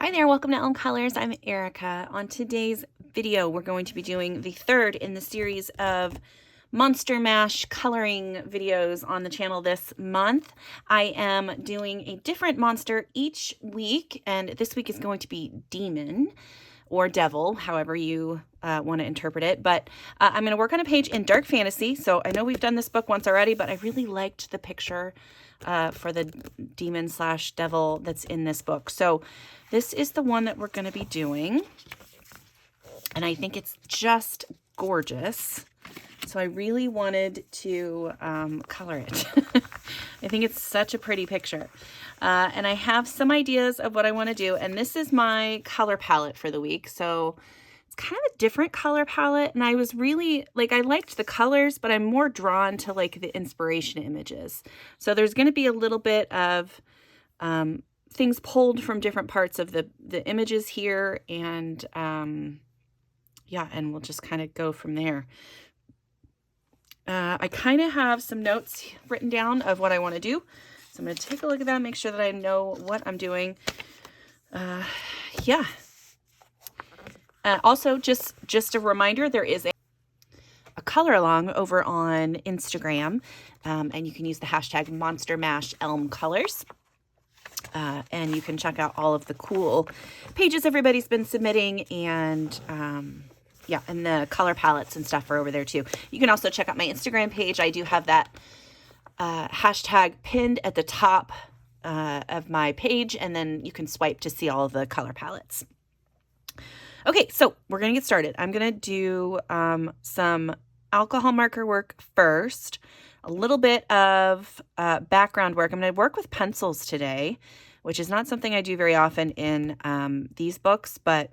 Hi there, welcome to Elm Colors. I'm Erica. On today's video, we're going to be doing the third in the series of Monster Mash coloring videos on the channel this month. I am doing a different monster each week, and this week is going to be Demon or Devil, however you want to interpret it. But I'm going to work on a page in Dark Fantasy. So I know we've done this book once already, but I really liked the picture for the demon slash devil that's in this book. So this is the one that we're going to be doing. And I think it's just gorgeous. So I really wanted to color it. I think it's such a pretty picture. And I have some ideas of what I want to do. And this is my color palette for the week. So it's kind of a different color palette. And I was really, like, I liked the colors, but I'm more drawn to, like, the inspiration images. So there's going to be a little bit of things pulled from different parts of the images here. And yeah, and we'll just kind of go from there. I kind of have some notes written down of what I want to do. So I'm going to take a look at that, make sure that I know what I'm doing. Yeah. Also, just a reminder, there is a color along over on Instagram, and you can use the hashtag Monster Mash Elm Colors. And you can check out all of the cool pages everybody's been submitting, and yeah, and the color palettes and stuff are over there too. You can also check out my Instagram page. I do have that hashtag pinned at the top of my page, and then you can swipe to see all of the color palettes. Okay, so we're going to get started. I'm going to do some alcohol marker work first, a little bit of background work. I'm going to work with pencils today, which is not something I do very often in these books, but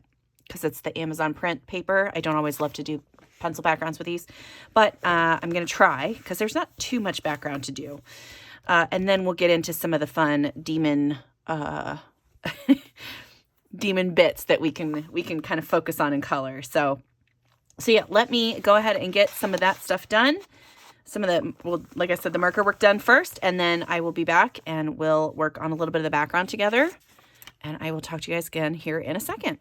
because it's the Amazon print paper, I don't always love to do pencil backgrounds with these, but I'm going to try because there's not too much background to do. And then we'll get into some of the fun demon demon bits that we can kind of focus on in color. So yeah, let me go ahead and get some of that stuff done. Some of the, well, like I said, the marker work done first, and then I will be back and we'll work on a little bit of the background together. And I will talk to you guys again here in a second.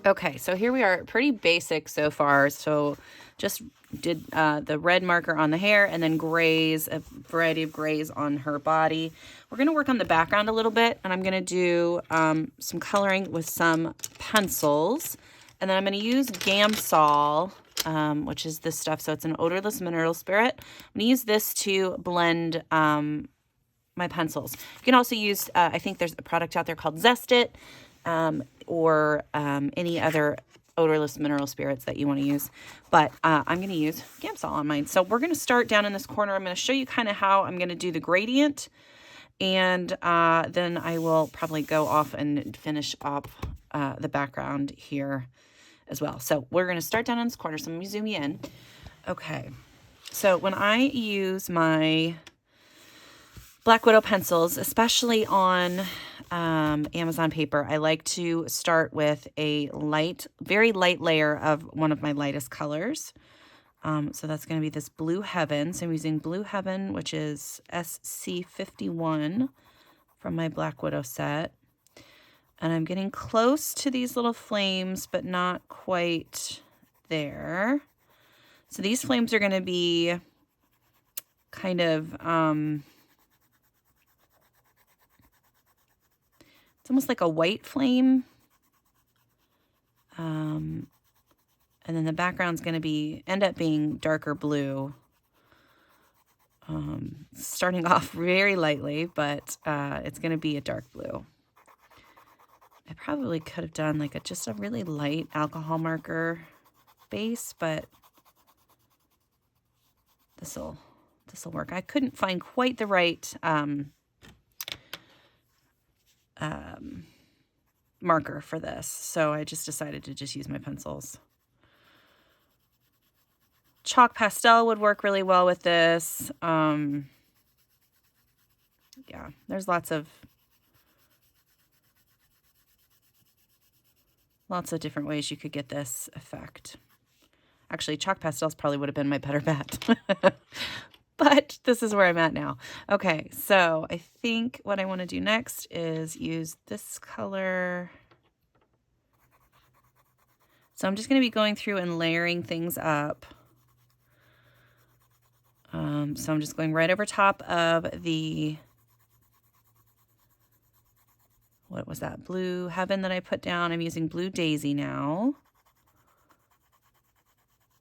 Okay, so here we are, pretty basic so far. So just did the red marker on the hair, and then grays, a variety of grays on her body. We're going to work on the background a little bit, and I'm going to do some coloring with some pencils. And then I'm going to use Gamsol, which is this stuff. So it's an odorless mineral spirit. I'm going to use this to blend my pencils. You can also use, I think there's a product out there called Zest It, or any other odorless mineral spirits that you want to use. But I'm going to use Gamsol on mine. So we're going to start down in this corner. I'm going to show you kind of how I'm going to do the gradient. And then I will probably go off and finish up the background here as well. So we're going to start down in this corner. So let me zoom you in. Okay. So when I use my Black Widow pencils, especially on Amazon paper, I like to start with a light, very light layer of one of my lightest colors. So that's going to be this Blue Heaven. So I'm using Blue Heaven, which is SC51 from my Black Widow set. And I'm getting close to these little flames, but not quite there. So these flames are going to be kind of... it's almost like a white flame. And then the background's going to end up being darker blue. Starting off very lightly, but it's going to be a dark blue. I probably could have done like just a really light alcohol marker base, but this'll work. I couldn't find quite the right marker for this, so I just decided to just use my pencils. Chalk pastel would work really well with this. Yeah, there's lots of different ways you could get this effect. Actually, chalk pastels probably would have been my better bet. But this is where I'm at now. Okay, so I think what I want to do next is use this color. So I'm just going to be going through and layering things up. So I'm just going right over top of the, what was that, Blue Heaven that I put down. I'm using Blue Daisy now.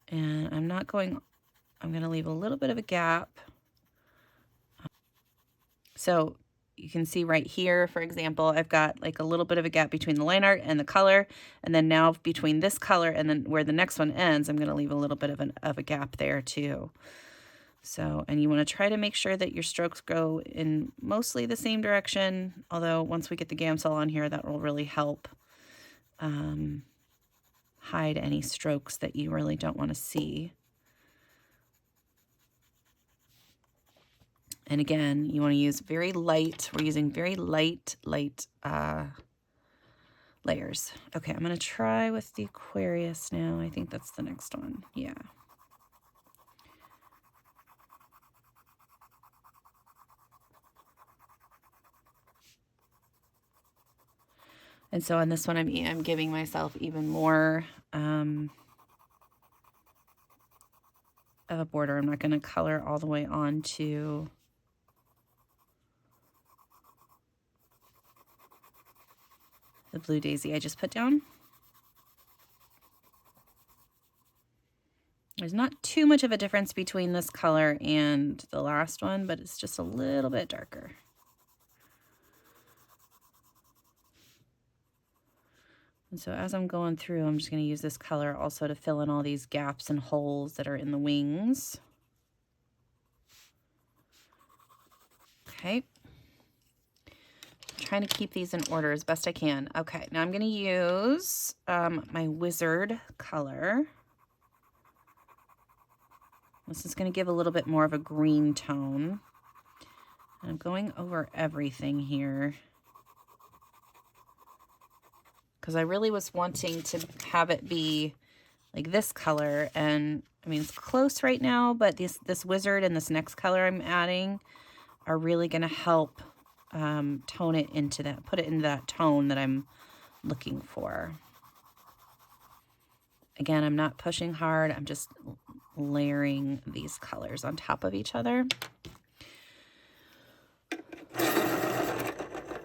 And I'm going to leave a little bit of a gap. So you can see right here, for example, I've got like a little bit of a gap between the line art and the color. And then now between this color and then where the next one ends, I'm going to leave a little bit of a gap there too. So, and you want to try to make sure that your strokes go in mostly the same direction. Although once we get the Gamsol on here, that will really help hide any strokes that you really don't want to see. And again, you want to use very light. We're using very light layers. Okay, I'm going to try with the Aquarius now. I think that's the next one. Yeah. And so on this one, I'm giving myself even more of a border. I'm not going to color all the way onto the Blue Daisy I just put down. There's not too much of a difference between this color and the last one, but it's just a little bit darker. And so as I'm going through, I'm just going to use this color also to fill in all these gaps and holes that are in the wings. Okay. I'm trying to keep these in order as best I can. Okay, now I'm going to use my Wizard color. This is going to give a little bit more of a green tone. And I'm going over everything here, because I really was wanting to have it be like this color. And I mean, it's close right now, but this Wizard and this next color I'm adding are really going to help tone it into that, put it into that tone that I'm looking for. Again, I'm not pushing hard. I'm just layering these colors on top of each other.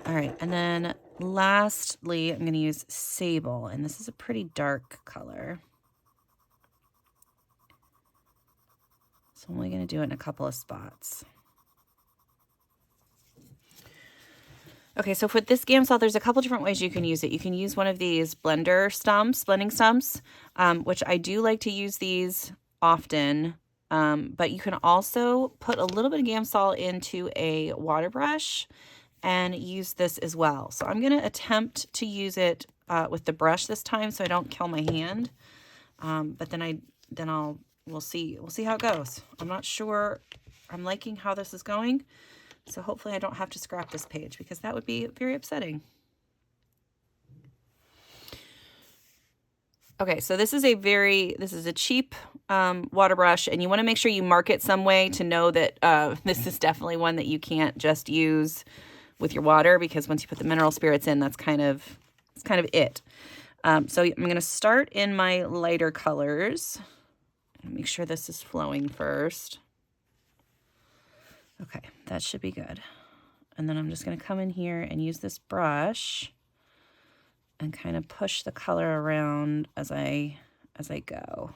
All right, and then lastly, I'm going to use Sable, and this is a pretty dark color. So I'm only going to do it in a couple of spots. Okay, so for this Gamsol, there's a couple different ways you can use it. You can use one of these blending stumps, which I do like to use these often. But you can also put a little bit of Gamsol into a water brush and use this as well. So I'm going to attempt to use it with the brush this time so I don't kill my hand. But we'll see how it goes. I'm not sure I'm liking how this is going. So hopefully I don't have to scrap this page, because that would be very upsetting. Okay, so this is a cheap water brush, and you want to make sure you mark it some way to know that this is definitely one that you can't just use with your water, because once you put the mineral spirits in, that's kind of it. So I'm going to start in my lighter colors. Make sure this is flowing first. Okay, that should be good. And then I'm just going to come in here and use this brush and kind of push the color around as I go.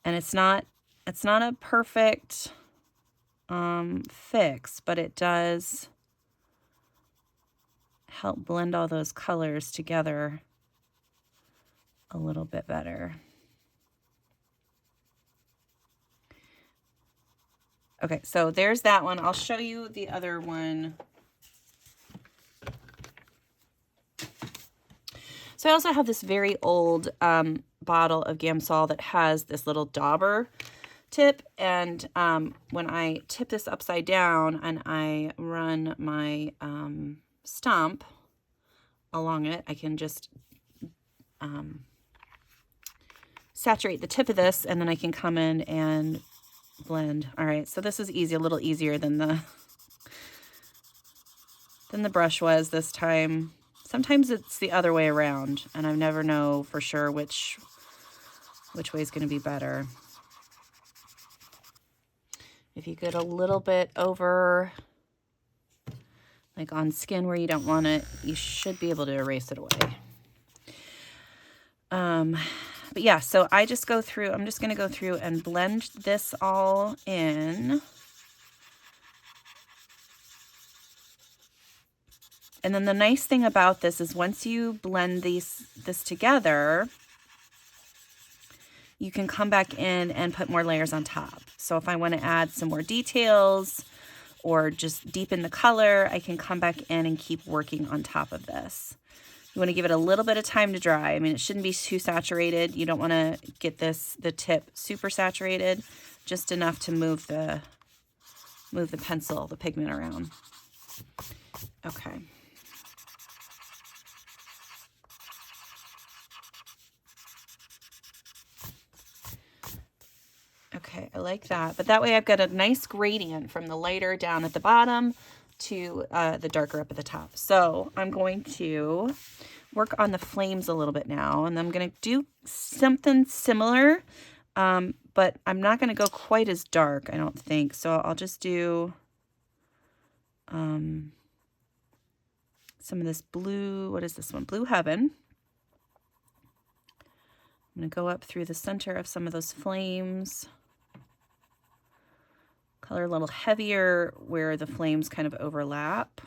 And it's not a perfect fix, but it does help blend all those colors together a little bit better. Okay, so there's that one. I'll show you the other one. So I also have this very old bottle of Gamsol that has this little dauber tip, and when I tip this upside down and I run my stump along it, I can just saturate the tip of this, and then I can come in and blend. All right, so this is easy, a little easier than the brush was this time. Sometimes it's the other way around, and I never know for sure which way is going to be better. If you get a little bit over, like on skin where you don't want it, you should be able to erase it away. But yeah, so I just go through, I'm just going to go through and blend this all in. And then the nice thing about this is once you blend this together, you can come back in and put more layers on top. So if I want to add some more details or just deepen the color, I can come back in and keep working on top of this. You want to give it a little bit of time to dry. I mean, it shouldn't be too saturated. You don't want to get the tip super saturated, just enough to move the pencil, the pigment around. Okay. Okay, I like that. But that way I've got a nice gradient from the lighter down at the bottom to the darker up at the top. So I'm going to work on the flames a little bit now, and I'm going to do something similar, but I'm not going to go quite as dark, I don't think. So I'll just do some of this blue, what is this one? Blue Heaven. I'm going to go up through the center of some of those flames. Color a little heavier where the flames kind of overlap.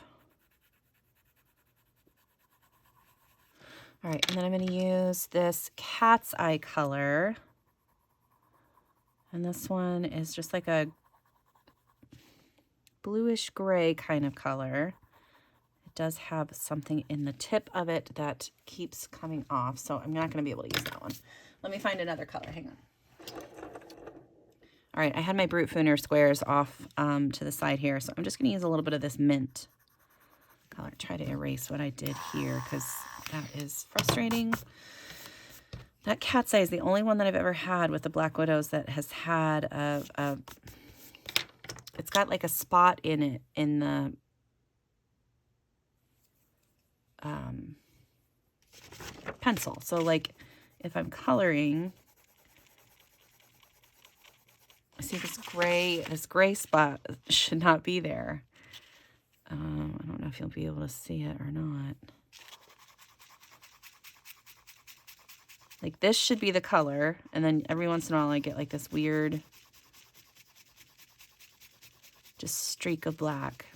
All right, and then I'm going to use this Cat's Eye color. And this one is just like a bluish gray kind of color. It does have something in the tip of it that keeps coming off, so I'm not going to be able to use that one. Let me find another color. Hang on. All right, I had my Brute Funer squares off to the side here, so I'm just going to use a little bit of this mint color. Try to erase what I did here because that is frustrating. That Cat's Eye is the only one that I've ever had with the Black Widows that has had it's got like a spot in it in the pencil. So like if I'm coloring, see this gray spot should not be there. I don't know if you'll be able to see it or not. Like this should be the color, and then every once in a while I get like this weird just streak of black.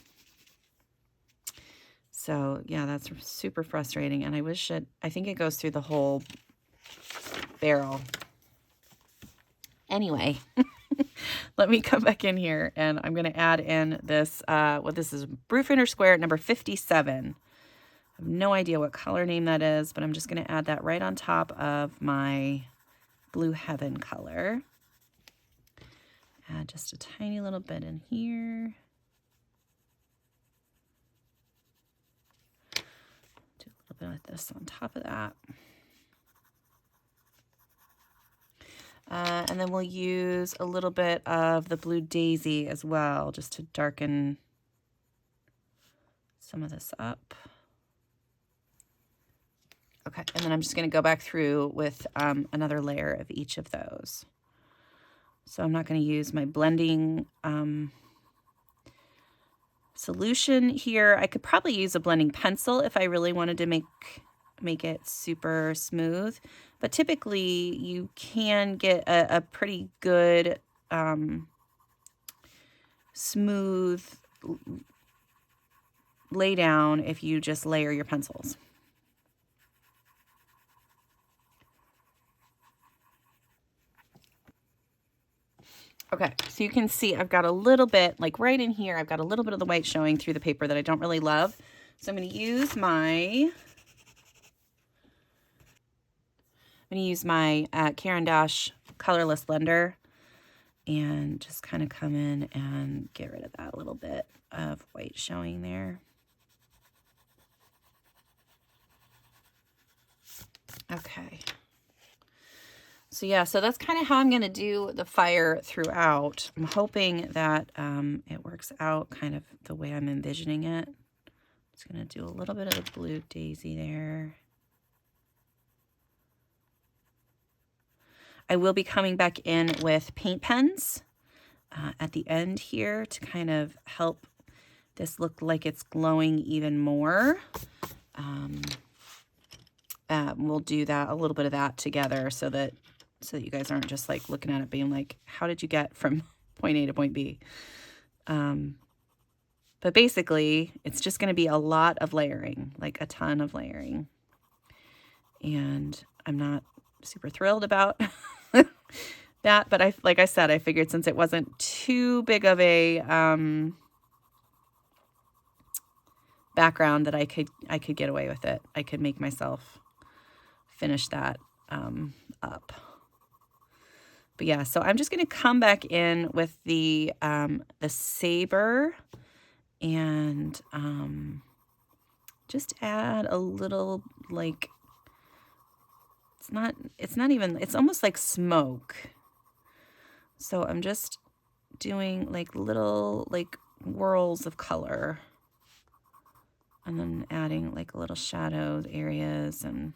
So yeah, that's super frustrating, and I think it goes through the whole barrel. Anyway, let me come back in here, and I'm going to add in this, this is Brute Funer Square number 57. I have no idea what color name that is, but I'm just going to add that right on top of my Blue Heaven color. Add just a tiny little bit in here. Do a little bit of this on top of that. And then we'll use a little bit of the Blue Daisy as well, just to darken some of this up. Okay, and then I'm just going to go back through with another layer of each of those. So I'm not going to use my blending solution here. I could probably use a blending pencil if I really wanted to make it super smooth. But typically you can get a pretty good smooth lay down if you just layer your pencils. Okay, so you can see I've got a little bit, like right in here, I've got a little bit of the white showing through the paper that I don't really love. So I'm going to use my Caran d'Ache colorless blender and just kind of come in and get rid of that little bit of white showing there. Okay. So yeah, so that's kind of how I'm going to do the fire throughout. I'm hoping that it works out kind of the way I'm envisioning it. Just going to do a little bit of the blue daisy there. I will be coming back in with paint pens at the end here to kind of help this look like it's glowing even more. We'll do that, a little bit of that together so that you guys aren't just like looking at it being like, how did you get from point A to point B? But basically, it's just going to be a lot of layering, like a ton of layering. And I'm not super thrilled about that, but like I said, I figured since it wasn't too big of a background that I could get away with it. I could make myself finish that up. But yeah, so I'm just going to come back in with the saber and just add a little, like, it's not even, it's almost like smoke. So I'm just doing like little like whirls of color and then adding like little shadowed areas, and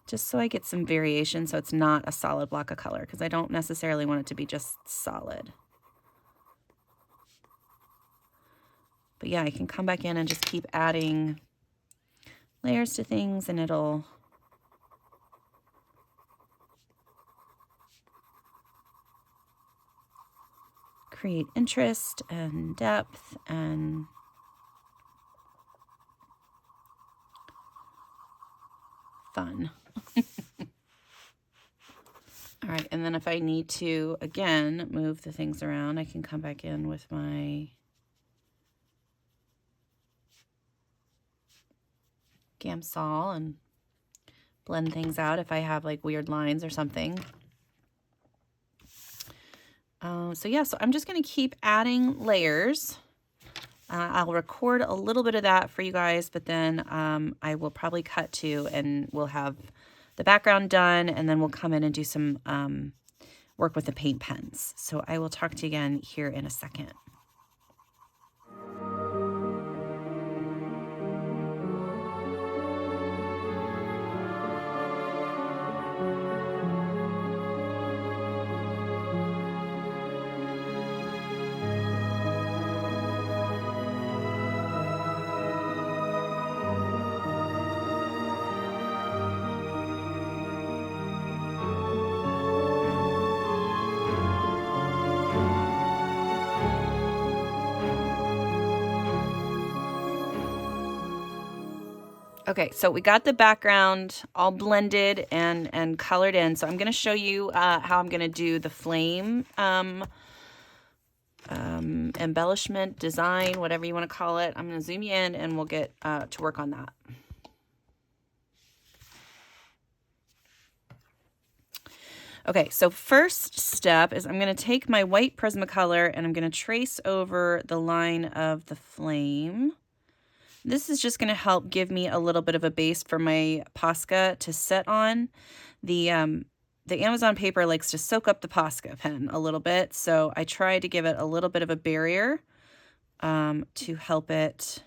just so I get some variation so it's not a solid block of color, because I don't necessarily want it to be just solid. But yeah, I can come back in and just keep adding layers to things, and it'll create interest and depth and fun. All right, and then if I need to, again, move the things around, I can come back in with my Gamsol and blend things out if I have like weird lines or something. So yeah, so I'm just going to keep adding layers. I'll record a little bit of that for you guys, but then I will probably cut to, and we'll have the background done, and then we'll come in and do some work with the paint pens. So I will talk to you again here in a second. Okay, so we got the background all blended and colored in. So I'm going to show you how I'm going to do the flame embellishment, design, whatever you want to call it. I'm going to zoom you in and we'll get to work on that. Okay, so first step is I'm going to take my white Prismacolor and I'm going to trace over the line of the flame. This is just going to help give me a little bit of a base for my Posca to set on. The Amazon paper likes to soak up the Posca pen a little bit, so I try to give it a little bit of a barrier to help it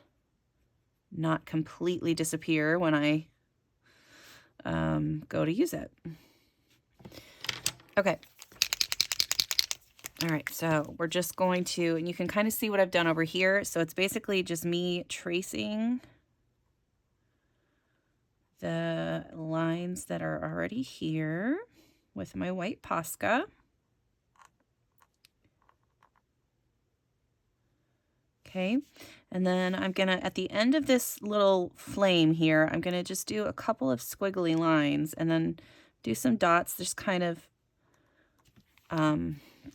not completely disappear when I go to use it. Okay. All right, so we're just going to, and you can kind of see what I've done over here. So it's basically just me tracing the lines that are already here with my white Posca. Okay, and then I'm gonna, at the end of this little flame here, I'm gonna just do a couple of squiggly lines and then do some dots, just kind of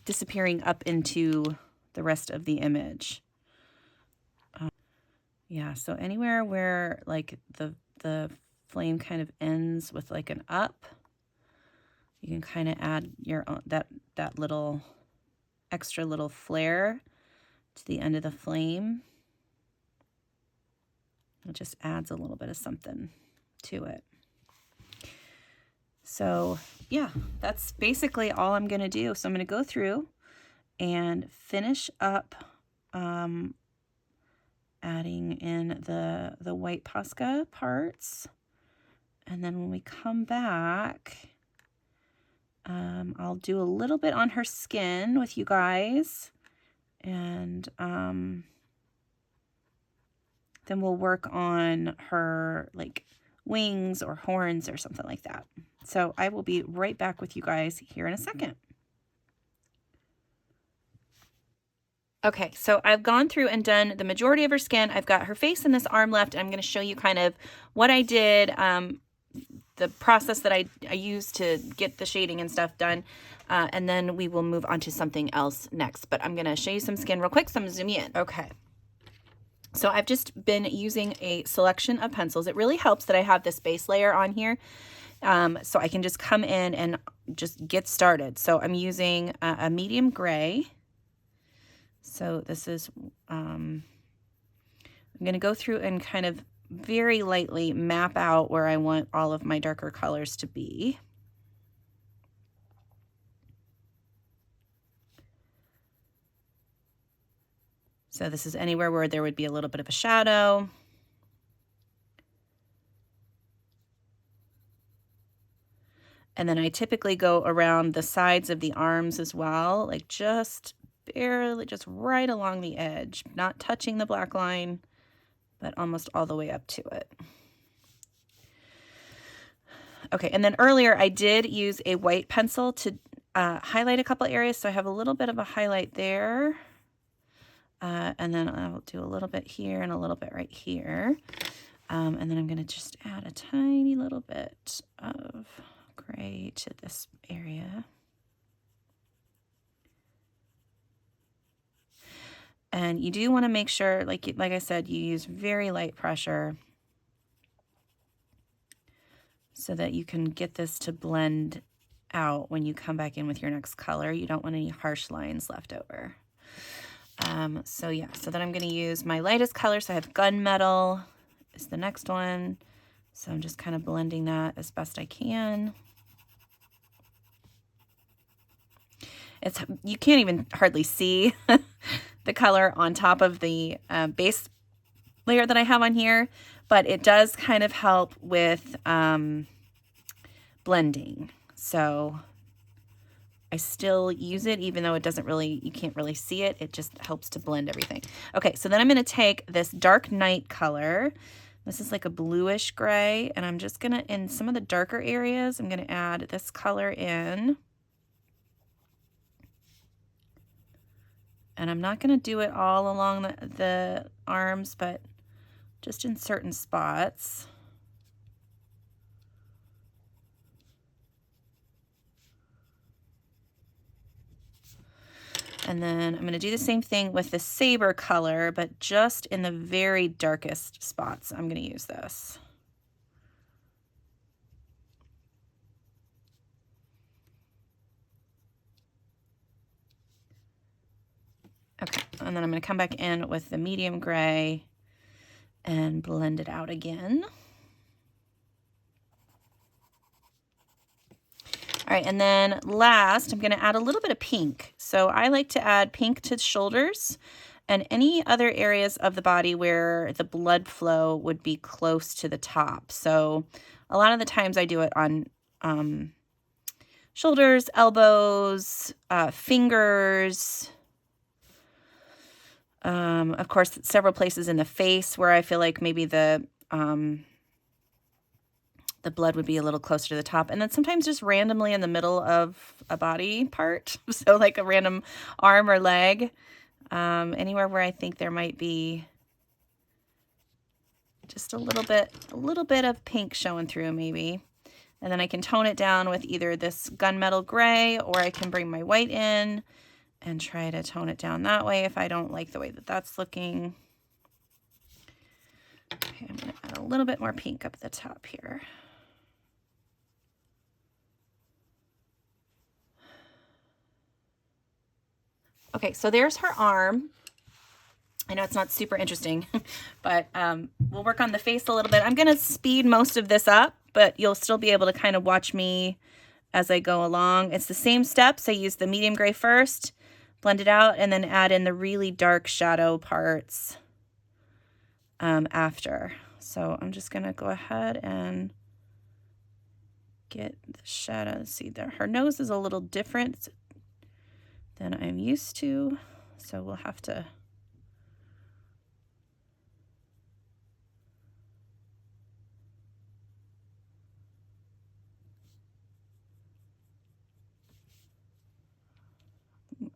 disappearing up into the rest of the image. Yeah, so anywhere where like the flame kind of ends with like an up, you can kind of add your own, that little extra little flare to the end of the flame. It just adds a little bit of something to it. So yeah, that's basically all I'm gonna do. So I'm gonna go through and finish up adding in the white Posca parts. And then when we come back, I'll do a little bit on her skin with you guys. And then we'll work on her like wings or horns or something like that. So I will be right back with you guys here in a second. Okay, so I've gone through and done the majority of her skin. I've got her face and this arm left. I'm going to show you kind of what I did, the process that I used to get the shading and stuff done. And then we will move on to something else next. But I'm going to show you some skin real quick, so I'm going to zoom you in. Okay. So I've just been using a selection of pencils. It really helps that I have this base layer on here. So I can just come in and just get started. So I'm using a medium gray. So this is, I'm going to go through and kind of very lightly map out where I want all of my darker colors to be. So this is anywhere where there would be a little bit of a shadow. And then I typically go around the sides of the arms as well, like just barely, just right along the edge, not touching the black line, but almost all the way up to it. Okay, and then earlier I did use a white pencil to highlight a couple areas, so I have a little bit of a highlight there. And then I'll do a little bit here and a little bit right here. And then I'm going to just add a tiny little bit of gray to this area. And you do want to make sure, like I said, you use very light pressure so that you can get this to blend out when you come back in with your next color. You don't want any harsh lines left over. So yeah, so then I'm going to use my lightest color. So I have Gunmetal is the next one. So I'm just kind of blending that as best I can. You can't even hardly see the color on top of the base layer that I have on here, but it does kind of help with blending. So I still use it, even though it doesn't really, you can't really see it. It just helps to blend everything. Okay, so then I'm going to take this Dark Night color. This is like a bluish gray, and I'm just going to, in some of the darker areas, I'm going to add this color in. And I'm not going to do it all along the arms, but just in certain spots. And then I'm going to do the same thing with the Saber color, but just in the very darkest spots, I'm going to use this. Okay, and then I'm going to come back in with the medium gray and blend it out again. All right, and then last, I'm going to add a little bit of pink. So I like to add pink to shoulders and any other areas of the body where the blood flow would be close to the top. So a lot of the times I do it on shoulders, elbows, fingers. Of course, several places in the face where I feel like maybe the blood would be a little closer to the top. And then sometimes just randomly in the middle of a body part. So like a random arm or leg. anywhere where I think there might be just a little bit of pink showing through maybe. And then I can tone it down with either this gunmetal gray, or I can bring my white in and try to tone it down that way if I don't like the way that that's looking. Okay, I'm gonna add a little bit more pink up at the top here. Okay, so there's her arm. I know it's not super interesting, but we'll work on the face a little bit. I'm gonna speed most of this up, but you'll still be able to kind of watch me as I go along. It's the same steps. I use the medium gray first, blend it out, and then add in the really dark shadow parts after. So I'm just gonna go ahead and get the shadow. See there, her nose is a little different than I'm used to, so we'll have to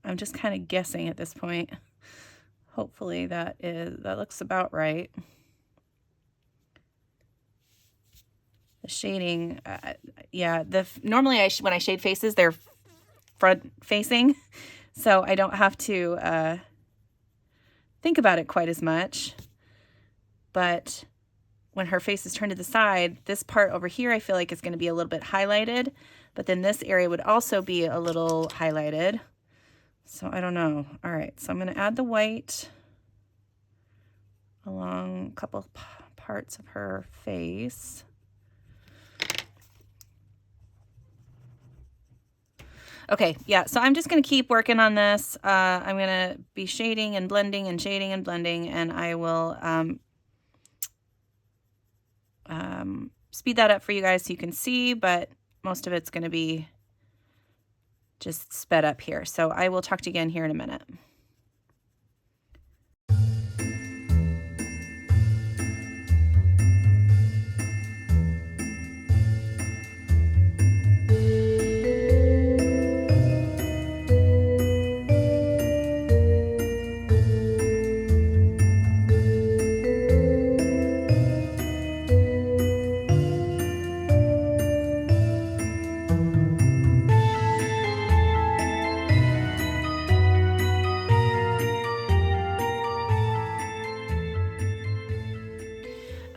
I'm just kind of guessing at this point. Hopefully that looks about right. The shading, yeah, normally when I shade faces, they're front facing, so I don't have to think about it quite as much. But when her face is turned to the side, this part over here I feel like is going to be a little bit highlighted, but then this area would also be a little highlighted. So I don't know. All right, so I'm going to add the white along a couple parts of her face. Okay, yeah, so I'm just going to keep working on this. I'm going to be shading and blending and shading and blending, and I will speed that up for you guys so you can see, but most of it's going to be just sped up here. So I will talk to you again here in a minute.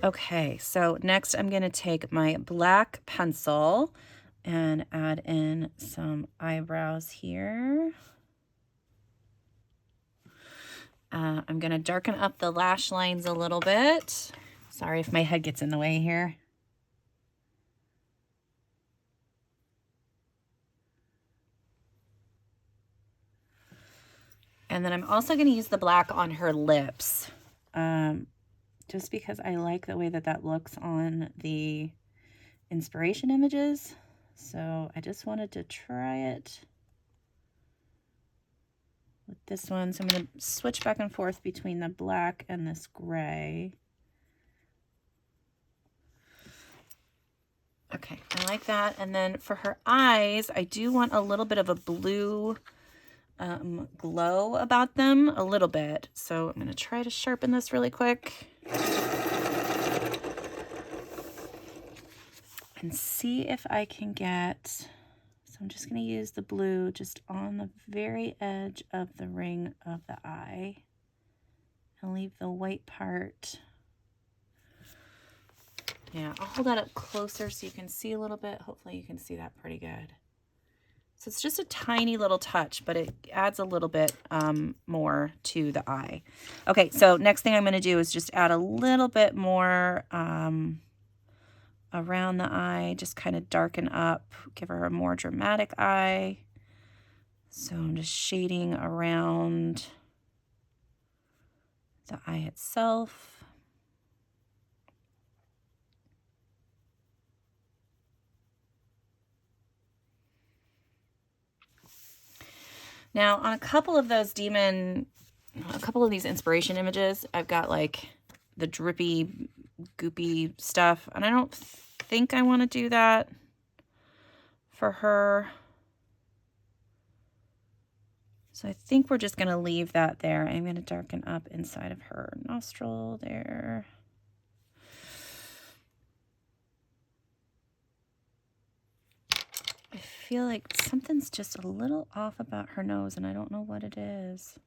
Okay, so next I'm going to take my black pencil and add in some eyebrows here. I'm going to darken up the lash lines a little bit. Sorry if my head gets in the way here. And then I'm also going to use the black on her lips. Just because I like the way that that looks on the inspiration images. So I just wanted to try it with this one. So I'm going to switch back and forth between the black and this gray. Okay, I like that. And then for her eyes, I do want a little bit of a blue glow about them, a little bit. So I'm going to try to sharpen this really quick. And see if I can get, so I'm just going to use the blue just on the very edge of the ring of the eye and leave the white part. Yeah, I'll hold that up closer so you can see a little bit. Hopefully you can see that pretty good. So it's just a tiny little touch, but it adds a little bit more to the eye. Okay, so next thing I'm going to do is just add a little bit more around the eye, just kind of darken up, give her a more dramatic eye. So I'm just shading around the eye itself. Now on a couple of these inspiration images, I've got like the drippy, goopy stuff, and I don't think I want to do that for her. So I think we're just going to leave that there. I'm going to darken up inside of her nostril there. I feel like something's just a little off about her nose, and I don't know what it is.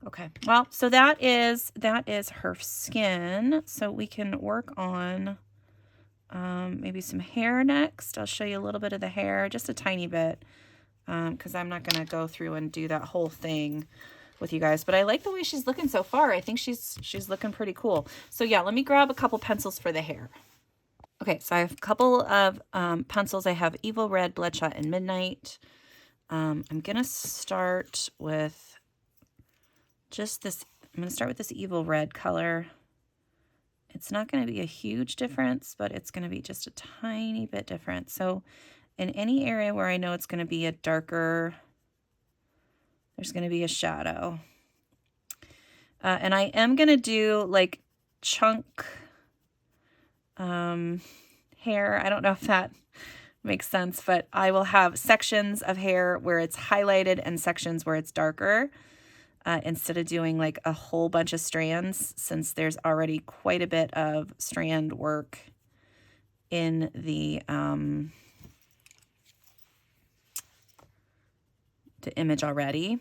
Okay, well, so that is her skin. So we can work on maybe some hair next. I'll show you a little bit of the hair, just a tiny bit, because I'm not going to go through and do that whole thing with you guys. But I like the way she's looking so far. I think she's looking pretty cool. So yeah, let me grab a couple pencils for the hair. Okay, so I have a couple of pencils. I have Evil Red, Bloodshot, and Midnight. I'm going to start with just this. I'm going to start with this Evil Red color. It's not going to be a huge difference, but it's going to be just a tiny bit different. So in any area where I know it's going to be a darker, there's going to be a shadow. And I am going to do like chunk hair. I don't know if that makes sense, but I will have sections of hair where it's highlighted and sections where it's darker. Instead of doing like a whole bunch of strands, since there's already quite a bit of strand work in the image already.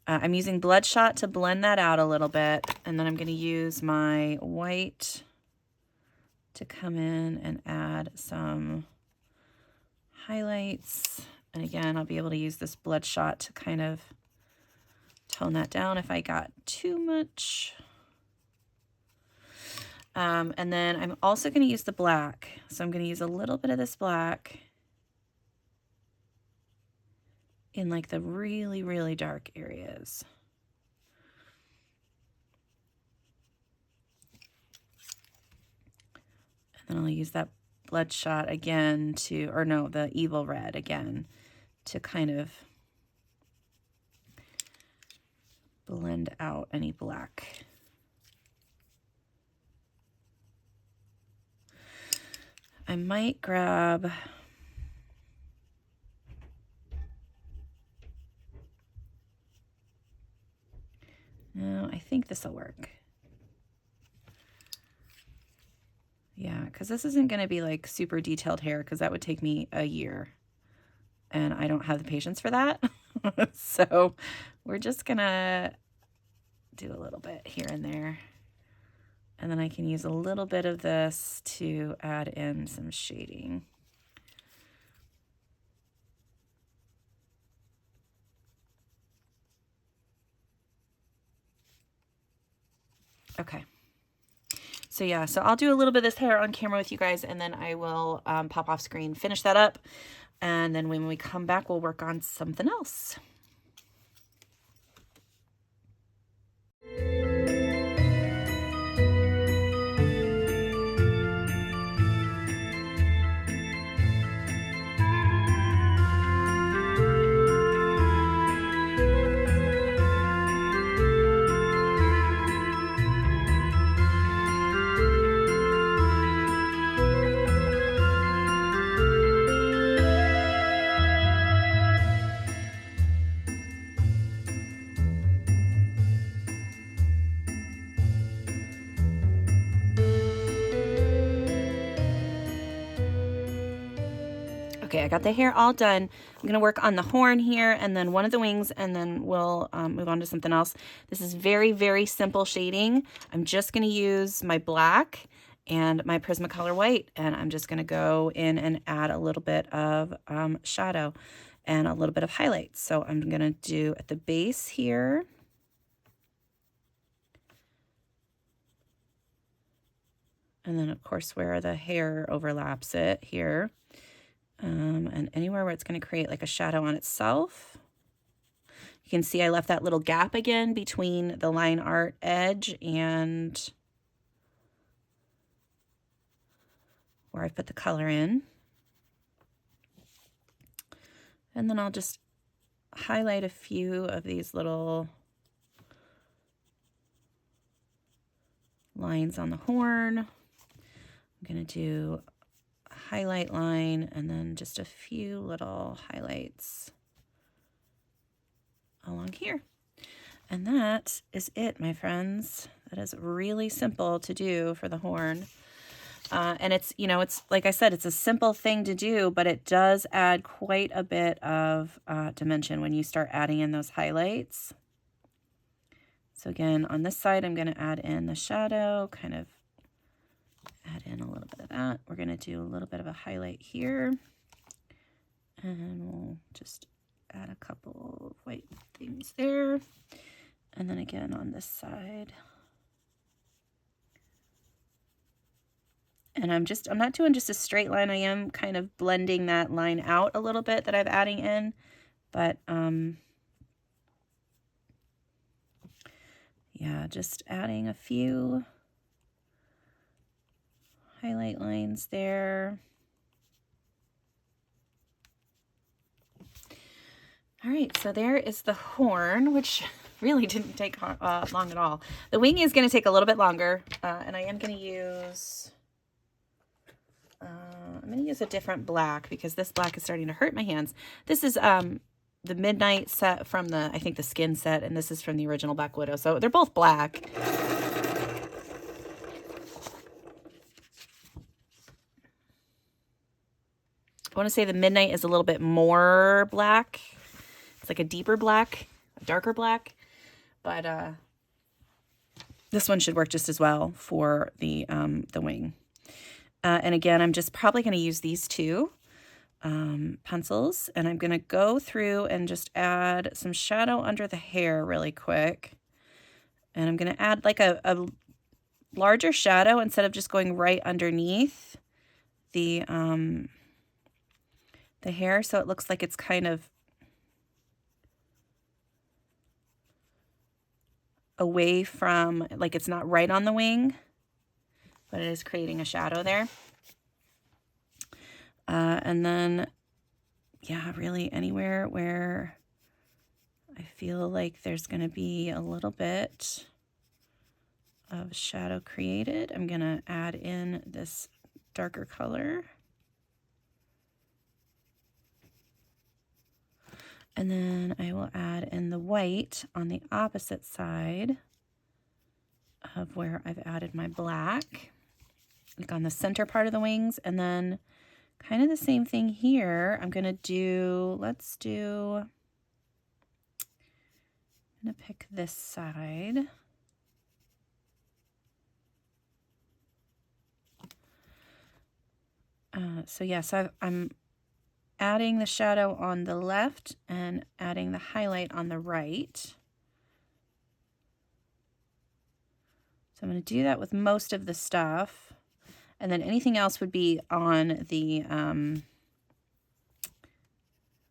I'm using Bloodshot to blend that out a little bit, and then I'm going to use my white to come in and add some highlights. And again, I'll be able to use this Bloodshot to kind of tone that down if I got too much. And then I'm also going to use the black. So I'm going to use a little bit of this black in like the really, really dark areas. And then I'll use that Bloodshot again to, or no, the Evil Red again to kind of blend out any black. I might grab no, I think this will work. Yeah, because this isn't going to be like super detailed hair, because that would take me a year. And I don't have the patience for that. So we're just going to do a little bit here and there. And then I can use a little bit of this to add in some shading. Okay. So yeah, so I'll do a little bit of this hair on camera with you guys, and then I will pop off screen, finish that up. And then when we come back, we'll work on something else. Okay, I got the hair all done. I'm going to work on the horn here and then one of the wings, and then we'll move on to something else. This is very, very simple shading. I'm just going to use my black and my Prismacolor white, and I'm just going to go in and add a little bit of shadow and a little bit of highlights. So I'm going to do at the base here. And then, of course, where the hair overlaps it here. And anywhere where it's going to create like a shadow on itself. You can see I left that little gap again between the line art edge and where I put the color in. And then I'll just highlight a few of these little lines on the horn. I'm going to do highlight line and then just a few little highlights along here. And that is it, my friends. That is really simple to do for the horn. And it's, you know, it's like I said, it's a simple thing to do, but it does add quite a bit of dimension when you start adding in those highlights. So again, on this side, I'm going to add in the shadow, kind of add in a little bit of that. We're going to do a little bit of a highlight here. And we'll just add a couple of white things there. And then again on this side. And I'm not doing just a straight line. I am kind of blending that line out a little bit that I'm adding in. But yeah, just adding a few highlight lines there. All right, so there is the horn, which really didn't take long at all. The wing is going to take a little bit longer, and I am going to use... I'm going to use a different black because this black is starting to hurt my hands. This is the Midnight set from the, I think the Skin set, and this is from the original Black Widow. So they're both black. I want to say the Midnight is a little bit more black. It's like a deeper black, a darker black. But this one should work just as well for the wing. And again, I'm just probably going to use these two pencils, and I'm going to go through and just add some shadow under the hair really quick. And I'm going to add like a larger shadow instead of just going right underneath the hair, so it looks like it's kind of away from, like it's not right on the wing, but it is creating a shadow there. And then, yeah, really anywhere where I feel like there's going to be a little bit of shadow created, I'm going to add in this darker color. And then I will add in the white on the opposite side of where I've added my black, like on the center part of the wings. And then kind of the same thing here. I'm going to do, I'm going to pick this side. So I'm adding the shadow on the left and adding the highlight on the right. So I'm going to do that with most of the stuff. And then anything else would be on the,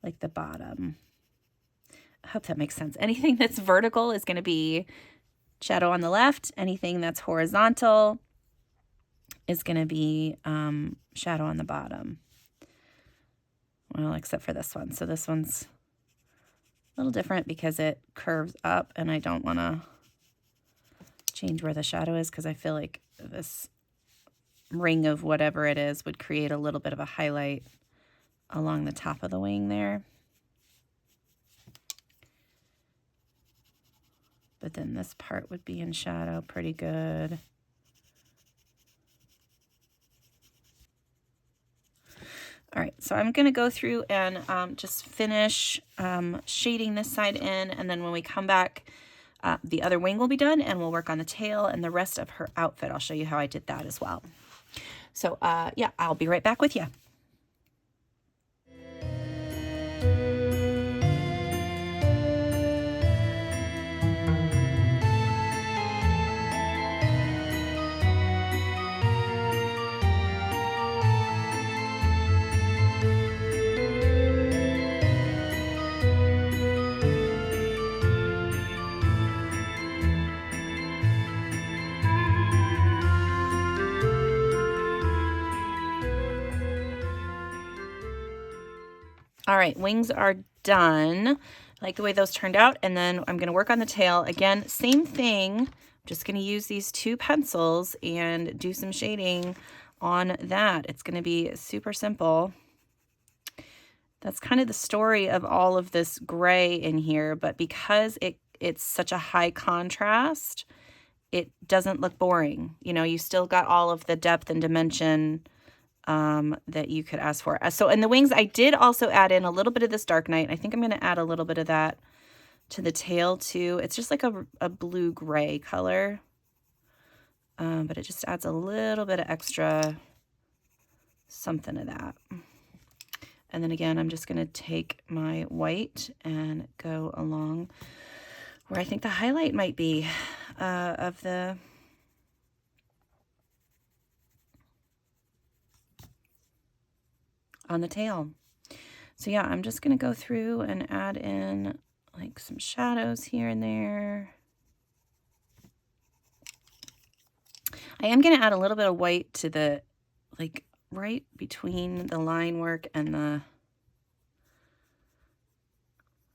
like the bottom. I hope that makes sense. Anything that's vertical is going to be shadow on the left. Anything that's horizontal is going to be shadow on the bottom. Well, except for this one. So this one's a little different because it curves up, and I don't want to change where the shadow is because I feel like this ring of whatever it is would create a little bit of a highlight along the top of the wing there. But then this part would be in shadow pretty good. All right, so I'm going to go through and just finish shading this side in, and then when we come back, the other wing will be done, and we'll work on the tail and the rest of her outfit. I'll show you how I did that as well. So, yeah, I'll be right back with you. All right, wings are done. I like the way those turned out. And then I'm going to work on the tail. Again, same thing. I'm just going to use these two pencils and do some shading on that. It's going to be super simple. That's kind of the story of all of this gray in here, but because it's such a high contrast, it doesn't look boring. You know, you still got all of the depth and dimension that you could ask for. So in the wings, I did also add in a little bit of this Dark Night. I think I'm going to add a little bit of that to the tail too. It's just like a blue-gray color, but it just adds a little bit of extra something of that. And then again, I'm just going to take my white and go along where I think the highlight might be of the on the tail. So yeah, I'm just going to go through and add in like some shadows here and there. I am going to add a little bit of white to the, like, right between the line work and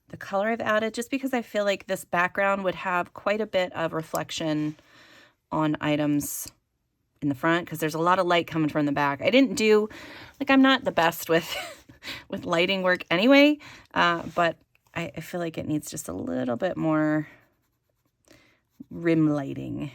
the color I've added, just because I feel like this background would have quite a bit of reflection on items in the front, because there's a lot of light coming from the back. I didn't do, like, I'm not the best with with lighting work anyway, but I feel like it needs just a little bit more rim lighting.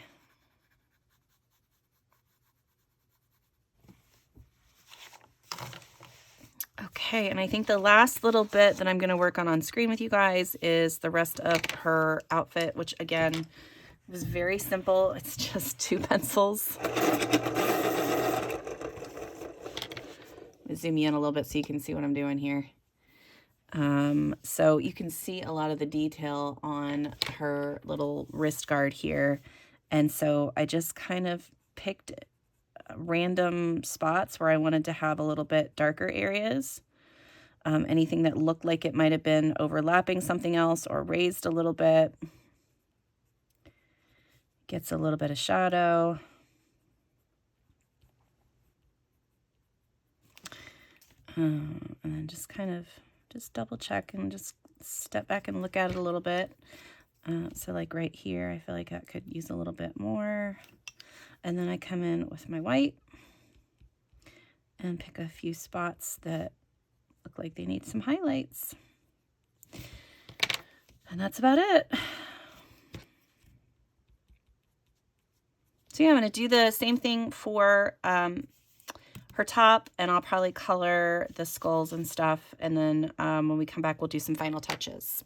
Okay, and I think the last little bit that I'm going to work on screen with you guys is the rest of her outfit, which again was very simple. It's just 2 pencils. Zoom you in a little bit so you can see what I'm doing here. So you can see a lot of the detail on her little wrist guard here. And so I just kind of picked random spots where I wanted to have a little bit darker areas. Anything that looked like it might have been overlapping something else or raised a little bit. Gets a little bit of shadow. And then just kind of just double check and just step back and look at it a little bit. So like right here, I feel like that could use a little bit more. And then I come in with my white and pick a few spots that look like they need some highlights. And that's about it. So yeah, I'm going to do the same thing for her top, and I'll probably color the skulls and stuff. And then when we come back, we'll do some final touches.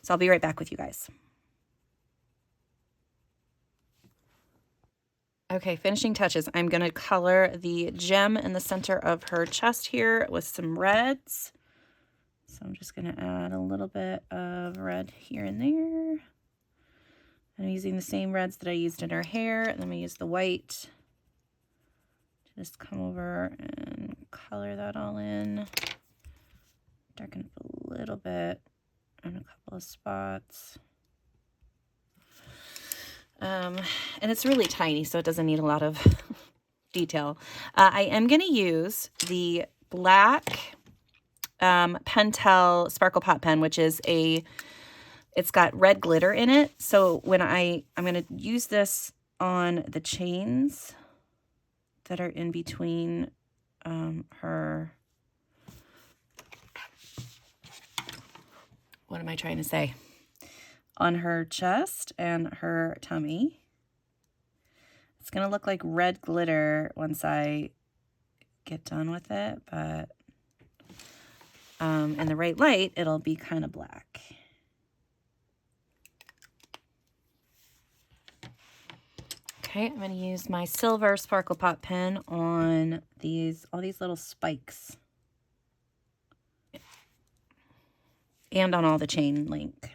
So I'll be right back with you guys. Okay, finishing touches. I'm going to color the gem in the center of her chest here with some reds. So I'm just going to add a little bit of red here and there. I'm using the same reds that I used in her hair. And then I'm going to use the white. Just come over and color that all in. Darken up a little bit in a couple of spots. And it's really tiny, so it doesn't need a lot of detail. I am going to use the black Pentel Sparkle Pot pen, which is it's got red glitter in it. So when I'm going to use this on the chains that are in between her, what am I trying to say? On her chest and her tummy. It's going to look like red glitter once I get done with it, but in the right light, it'll be kind of black. Okay, I'm going to use my silver Sparkle Pot pen on all these little spikes. And on all the chain link.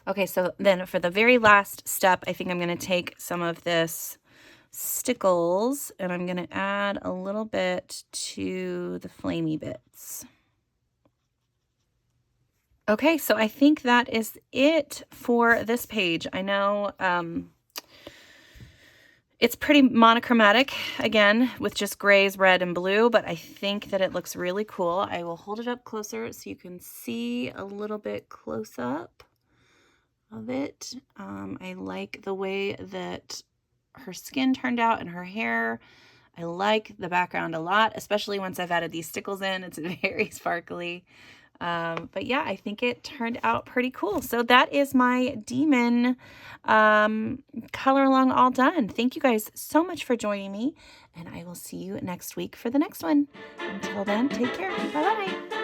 Okay, so then for the very last step, I think I'm going to take some of this Stickles and I'm going to add a little bit to the flamey bits. Okay, so I think that is it for this page. I know it's pretty monochromatic, again, with just grays, red, and blue, but I think that it looks really cool. I will hold it up closer so you can see a little bit close up. Love it. I like the way that her skin turned out and her hair. I like the background a lot, especially once I've added these stickles in. It's very sparkly. But yeah, I think it turned out pretty cool. So that is my demon color along all done. Thank you guys so much for joining me, and I will see you next week for the next one. Until then, take care. Bye-bye.